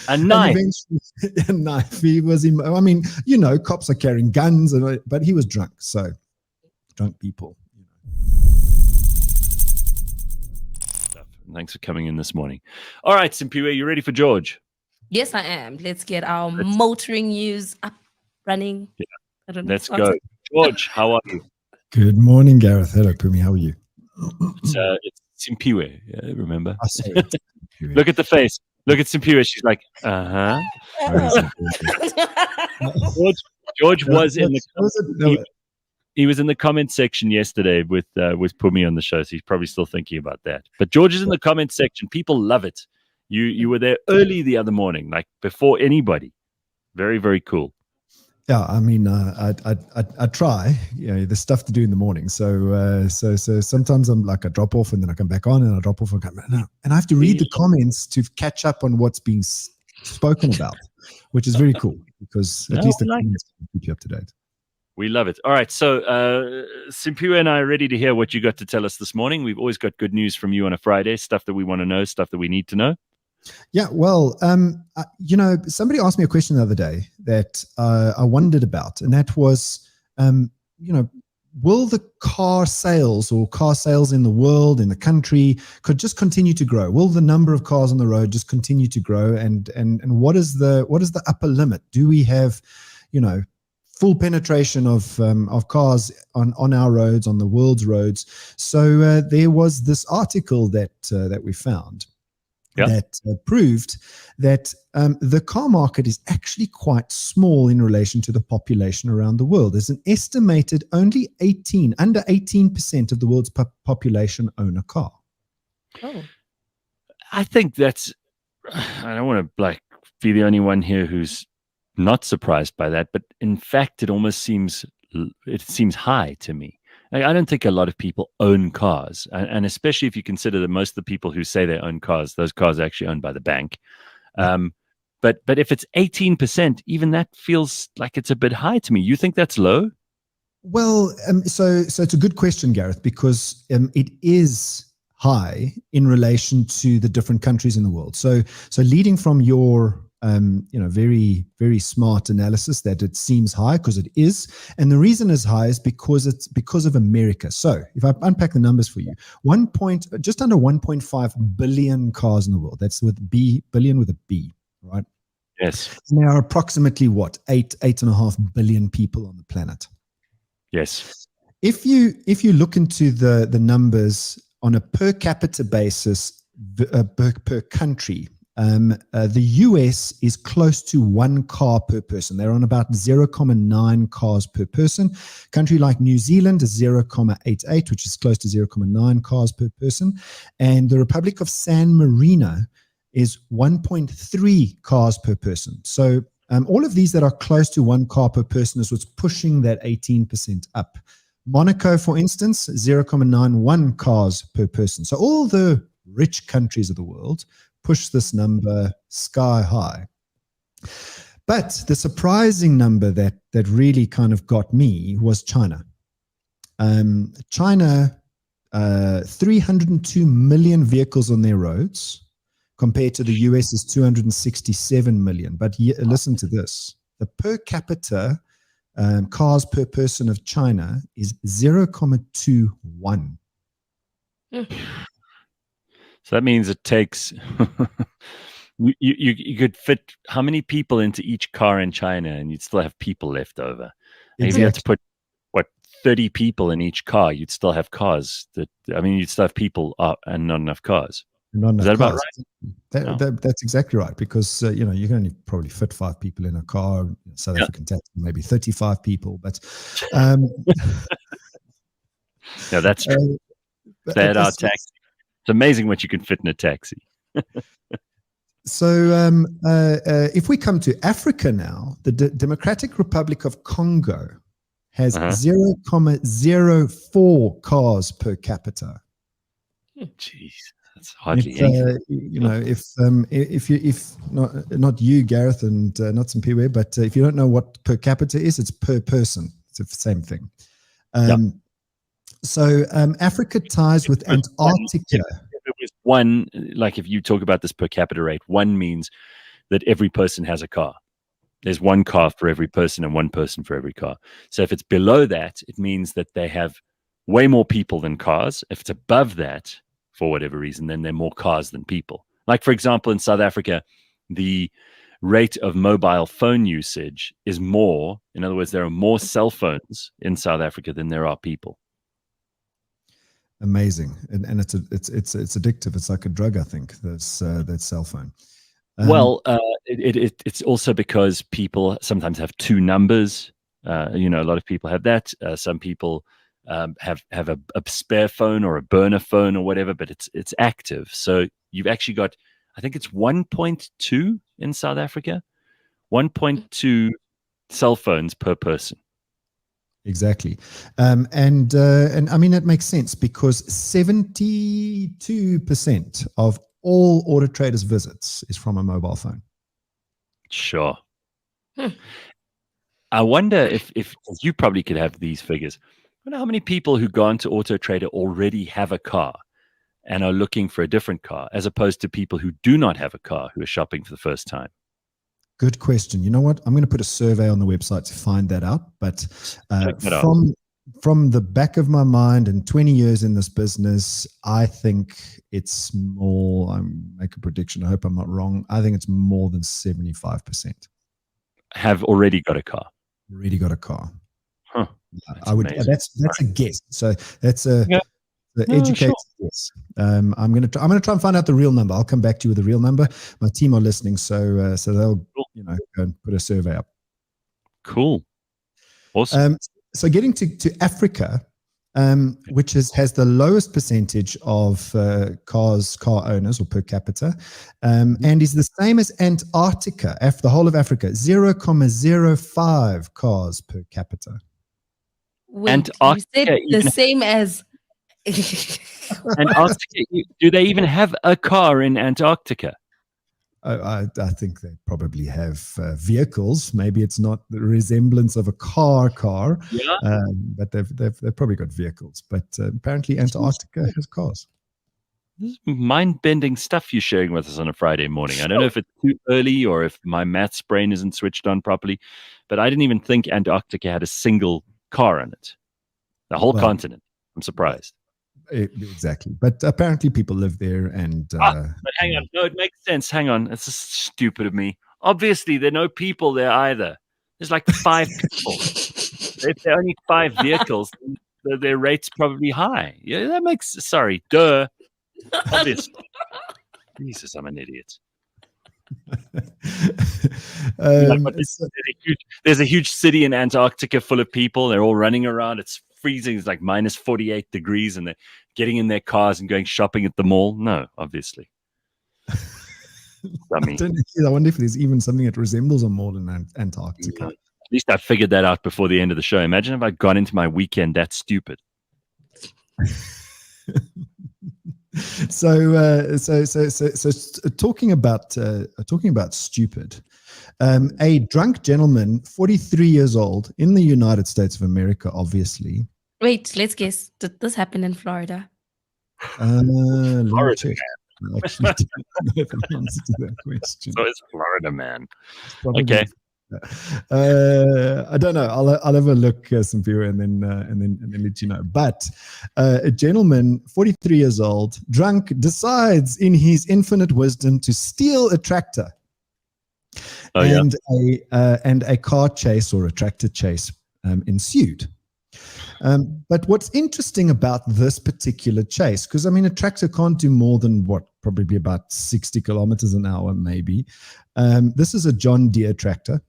A knife. And eventually, a knife. He was, I mean, cops are carrying guns, but he was drunk. So, drunk people. Thanks for coming in this morning. All right, Simpiwe, you ready for George? Yes, I am. Let's get our motoring news up running. Yeah. Let's go. George, how are you? Good morning, Gareth. Hello, Pumi. How are you? It's Simpiwe, remember? Oh, sorry. Look at the face. Look at Simpiwe. She's like, George was in the he was in the comment section yesterday with Pumi on the show, so he's probably still thinking about that. But George is in the comment section. People love it. You were there early the other morning, like before anybody. Very, very cool. Yeah, I mean, I try. There's stuff to do in the morning. So sometimes I'm like, I drop off and then I come back on, and I drop off and come back. And I have to read the comments to catch up on what's being spoken about, which is very cool because at least the comments keep you up to date. We love it. All right, so Simpiwe and I are ready to hear what you got to tell us this morning. We've always got good news from you on a Friday, stuff that we want to know, stuff that we need to know. Yeah, well, somebody asked me a question the other day that I wondered about, and that was, will the car sales in the world, in the country, could just continue to grow? Will the number of cars on the road just continue to grow? And what is the upper limit? Do we have, full penetration of cars on our roads, on the world's roads? So there was this article that we found. Yep. That proved that the car market is actually quite small in relation to the population around the world. There's an estimated under 18% of the world's population own a car. Oh, I think that's, I don't want to be the only one here who's not surprised by that, but in fact, it almost seems high to me. I don't think a lot of people own cars, and especially if you consider that most of the people who say they own cars, those cars are actually owned by the bank. But if it's 18%, even that feels like it's a bit high to me. You think that's low? Well, so it's a good question, Gareth, because it is high in relation to the different countries in the world. So leading from your very, very smart analysis that it seems high, because it is. And the reason it's high is because of America. So if I unpack the numbers for you, just under 1.5 billion cars in the world. That's with billion with a B, right? Yes. And there are approximately 8.5 billion people on the planet. Yes. If you look into the numbers on a per capita basis per country, the US is close to 1 car per person. They're on about 0.9 cars per person. Country like New Zealand is 0.88, which is close to 0.9 cars per person. And the Republic of San Marino is 1.3 cars per person. So all of these that are close to 1 car per person is what's pushing that 18% up. Monaco, for instance, 0.91 cars per person. So all the rich countries of the world push this number sky high. But the surprising number that really kind of got me was China. China, 302 million vehicles on their roads, compared to the US is 267 million. But listen to this. The per capita cars per person of China is 0.21. So that means it takes you could fit how many people into each car in China, and you'd still have people left over. Exactly. If you had to put 30 people in each car, you'd still have cars. You'd still have people and not enough cars. Is that about right? That's exactly right, because you can only probably fit 5 people in a car. South African taxi, maybe 35 people, but no, that's true. That our taxi. It's amazing what you can fit in a taxi. So if we come to Africa now, the Democratic Republic of Congo has 0.04 cars per capita. Jeez, that's hardly anything. If not you, Gareth, and not Simpiwe, but if you don't know what per capita is, it's per person. It's the same thing. So Africa ties with Antarctica. If it was 1, like if you talk about this per capita rate, 1 means that every person has a car. There's one car for every person and one person for every car. So if it's below that, it means that they have way more people than cars. If it's above that, for whatever reason, then there are more cars than people. Like, for example, in South Africa, the rate of mobile phone usage is more. In other words, there are more cell phones in South Africa than there are people. Amazing, and it's addictive. It's like a drug, I think. That cell phone. Well, it's also because people sometimes have two numbers. A lot of people have that. Some people have a spare phone or a burner phone or whatever, but it's active. So you've actually got, I think it's 1.2 in South Africa, 1.2 cell phones per person. Exactly. And I mean, it makes sense because 72% of all AutoTraders visits is from a mobile phone. Sure. I wonder if you probably could have these figures. I wonder how many people who go into AutoTrader already have a car and are looking for a different car, as opposed to people who do not have a car who are shopping for the first time. Good question. You know what? I'm going to put a survey on the website to find that out. But from the back of my mind and 20 years in this business, I think it's more, I make a prediction. I hope I'm not wrong. I think it's more than 75%. Have already got a car. Already got a car. Huh. I would. Amazing. That's a guess. So that's a educated guess. I'm going to try and find out the real number. I'll come back to you with the real number. My team are listening, so they'll go and put a survey up. Cool. Awesome. So getting to Africa, which has the lowest percentage of car owners or per capita, and is the same as Antarctica, the whole of Africa, 0.05 cars per capita. Wait, Antarctica, you said the same as Antarctica. Do they even have a car in Antarctica? I think they probably have vehicles. Maybe it's not the resemblance of a car, but they've probably got vehicles. But apparently Antarctica has cars. This is mind-bending stuff you're sharing with us on a Friday morning. I don't know if it's too early or if my maths brain isn't switched on properly, but I didn't even think Antarctica had a single car in it. The whole continent. I'm surprised. Exactly. But apparently people live there and... but hang on. No, it makes sense. Hang on. It's just stupid of me. Obviously, there are no people there either. There's like 5 people. If there are only 5 vehicles, their rate's probably high. Yeah, that makes... Sorry. Duh. Obviously. Jesus, I'm an idiot. There's a huge city in Antarctica full of people. They're all running around. It's freezing. It's like minus 48 degrees, and they're getting in their cars and going shopping at the mall. No, obviously. I wonder if there's even something that resembles a mall in Antarctica. At least I figured that out before the end of the show. Imagine if I'd gone into my weekend that stupid. So talking about stupid, a drunk gentleman, 43 years old, in the United States of America, obviously. Wait, let's guess. Did this happen in Florida? Florida, I actually didn't know the answer to that question. So it's Florida, man. Okay. I don't know. I'll have a look, Samphira, and then let you know. But a gentleman, 43 years old, drunk, decides in his infinite wisdom to steal a tractor. And a car chase or a tractor chase ensued. But what's interesting about this particular chase, because I mean, a tractor can't do more than probably about 60 kilometers an hour, maybe. This is a John Deere tractor.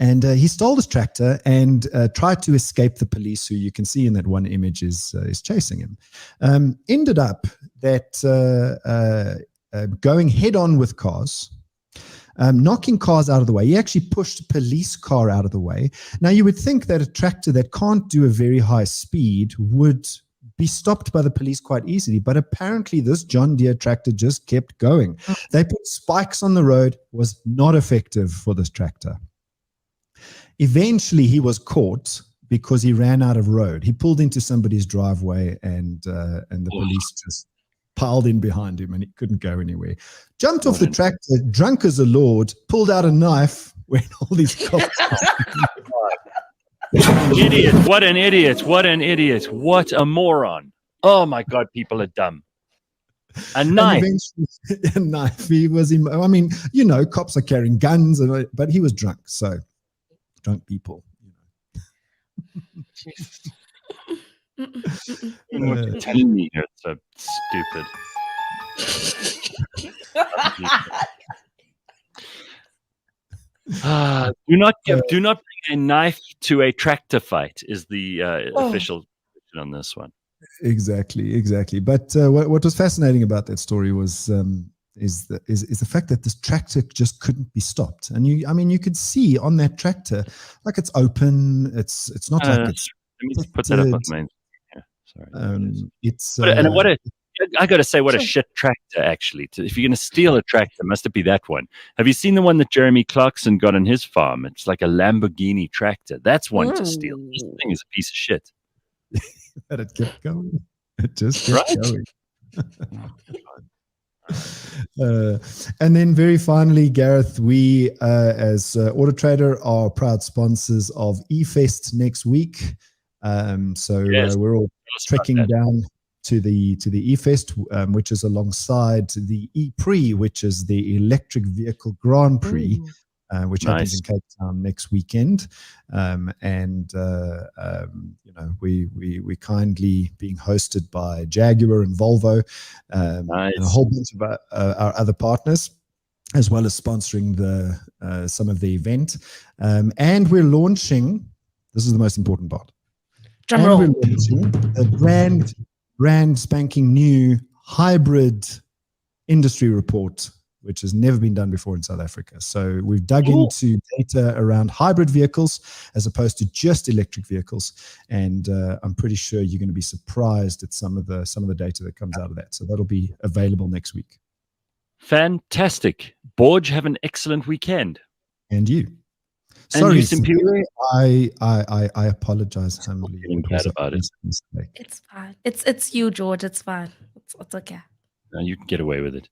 And he stole his tractor and tried to escape the police, who you can see in that one image is chasing him. Ended up that going head on with cars, knocking cars out of the way. He actually pushed a police car out of the way. Now, you would think that a tractor that can't do a very high speed would be stopped by the police quite easily, but apparently this John Deere tractor just kept going. They put spikes on the road, was not effective for this tractor. Eventually, he was caught because he ran out of road. He pulled into somebody's driveway, and the police just piled in behind him, and he couldn't go anywhere. Jumped off the tractor, drunk as a lord, pulled out a knife when all these cops. Idiot! What an idiot! What an idiot! What a moron! Oh my God, people are dumb. A knife. A knife. He was. I mean, cops are carrying guns, but he was drunk. So, drunk people. Telling me it's so stupid. Do not bring a knife to a tractor fight is the official position on this one. Exactly. But what was fascinating about that story was is the fact that this tractor just couldn't be stopped, and you could see on that tractor, like, it's open. It's not like it's. Let me put that up on the main. Yeah, sorry. I got to say, what a shit tractor, actually. If you're going to steal a tractor, must it be that one? Have you seen the one that Jeremy Clarkson got on his farm? It's like a Lamborghini tractor. That's one to steal. This thing is a piece of shit. But it kept going. It just kept going. And then very finally, Gareth, we as AutoTrader are proud sponsors of eFest next week. We're all trekking down to the eFest, which is alongside the ePrix, which is the Electric Vehicle Grand Prix, which happens in Cape Town next weekend. We kindly being hosted by Jaguar and Volvo, and a whole bunch of our other partners, as well as sponsoring some of the event. And we're launching, this is the most important part, drum roll, we're launching a brand spanking new hybrid industry report, which has never been done before in South Africa. So we've dug into data around hybrid vehicles as opposed to just electric vehicles, and I'm pretty sure you're going to be surprised at some of the data that comes out of that. So that'll be available next week. Fantastic. Borge, have an excellent weekend. And you. Sorry, I apologize humbly. About it. It's fine. It's you, George. It's fine. It's okay. No, you can get away with it.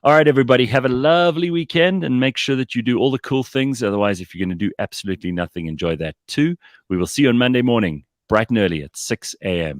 All right, everybody, have a lovely weekend and make sure that you do all the cool things. Otherwise, if you're going to do absolutely nothing, enjoy that too. We will see you on Monday morning, bright and early at 6 a.m.